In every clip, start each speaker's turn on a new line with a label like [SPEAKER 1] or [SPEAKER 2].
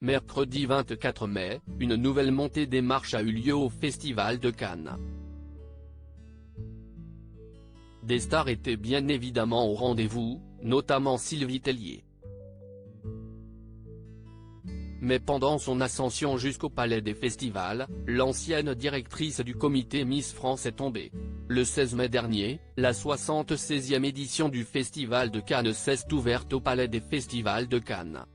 [SPEAKER 1] Mercredi 24 mai, une nouvelle montée des marches a eu lieu au Festival de Cannes. Des stars étaient bien évidemment au rendez-vous, notamment Sylvie Tellier. Mais pendant son ascension jusqu'au Palais des Festivals, l'ancienne directrice du comité Miss France est tombée. Le 16 mai dernier, la 76e édition du Festival de Cannes s'est ouverte au Palais des Festivals de Cannes.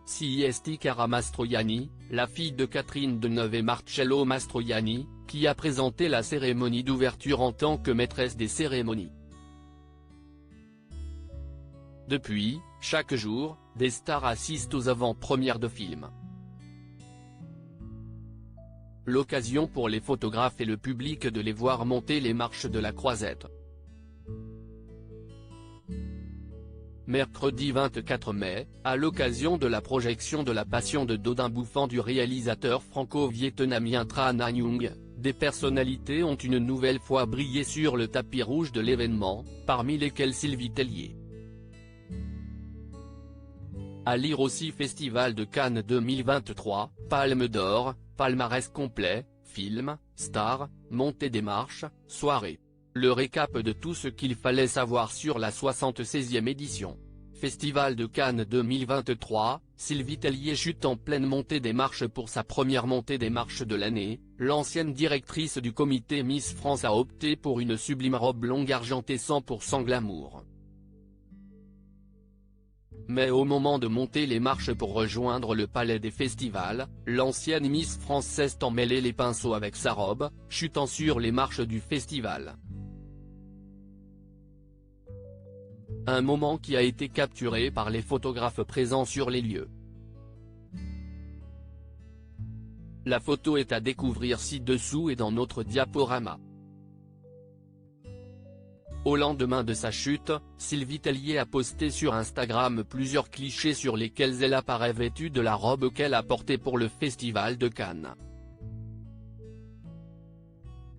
[SPEAKER 1] Sisti Cara Mastroianni, la fille de Catherine Deneuve et Marcello Mastroianni, qui a présenté la cérémonie d'ouverture en tant que maîtresse des cérémonies. Depuis, chaque jour, des stars assistent aux avant-premières de films. L'occasion pour les photographes et le public de les voir monter les marches de la Croisette. Mercredi 24 mai, à l'occasion de la projection de La Passion de Dodin Bouffant du réalisateur franco-vietnamien Tran Anh Nhung, des personnalités ont une nouvelle fois brillé sur le tapis rouge de l'événement, parmi lesquelles Sylvie Tellier. À lire aussi Festival de Cannes 2023, Palme d'Or, palmarès complet, film, stars, montée des marches, soirée. Le récap de tout ce qu'il fallait savoir sur la 76e édition. Festival de Cannes 2023, Sylvie Tellier chute en pleine montée des marches pour sa première montée des marches de l'année. L'ancienne directrice du comité Miss France a opté pour une sublime robe longue argentée 100% glamour. Mais au moment de monter les marches pour rejoindre le Palais des Festivals, l'ancienne Miss France s'est emmêlé les pinceaux avec sa robe, chutant sur les marches du festival. Un moment qui a été capturé par les photographes présents sur les lieux. La photo est à découvrir ci-dessous et dans notre diaporama. Au lendemain de sa chute, Sylvie Tellier a posté sur Instagram plusieurs clichés sur lesquels elle apparaît vêtue de la robe qu'elle a portée pour le Festival de Cannes.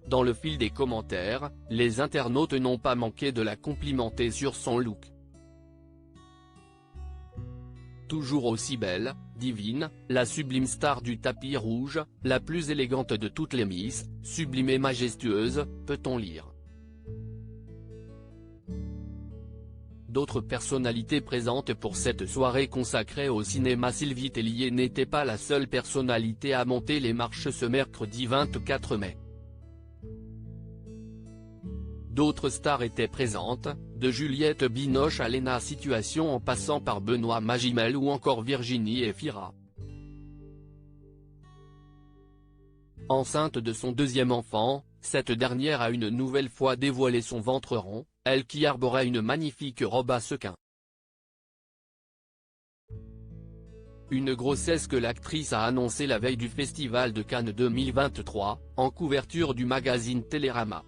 [SPEAKER 1] Dans le fil des commentaires, les internautes n'ont pas manqué de la complimenter sur son look. Toujours aussi belle, divine, la sublime star du tapis rouge, la plus élégante de toutes les Miss, sublime et majestueuse, peut-on lire. D'autres personnalités présentes pour cette soirée consacrée au cinéma. Sylvie Tellier n'était pas la seule personnalité à monter les marches ce mercredi 24 mai. D'autres stars étaient présentes, de Juliette Binoche à Léna Situation en passant par Benoît Magimel ou encore Virginie Efira. Enceinte de son deuxième enfant, cette dernière a une nouvelle fois dévoilé son ventre rond, elle qui arborait une magnifique robe à sequins. Une grossesse que l'actrice a annoncée la veille du Festival de Cannes 2023, en couverture du magazine Télérama.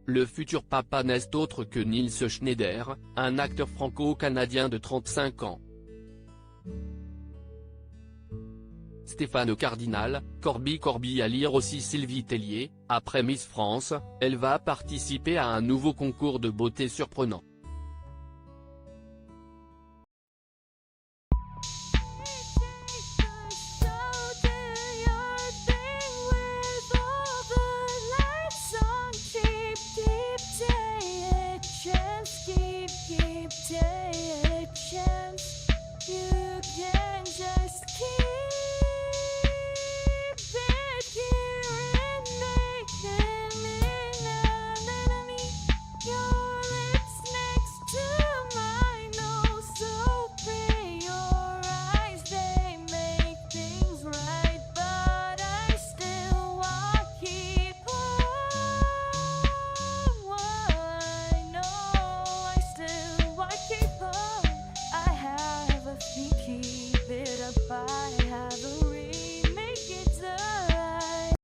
[SPEAKER 1] Le futur papa n'est autre que Nils Schneider, un acteur franco-canadien de 35 ans. Stéphane Cardinal, Corby à lire aussi. Sylvie Tellier, après Miss France, elle va participer à un nouveau concours de beauté surprenant.
[SPEAKER 2] Take a chance, you can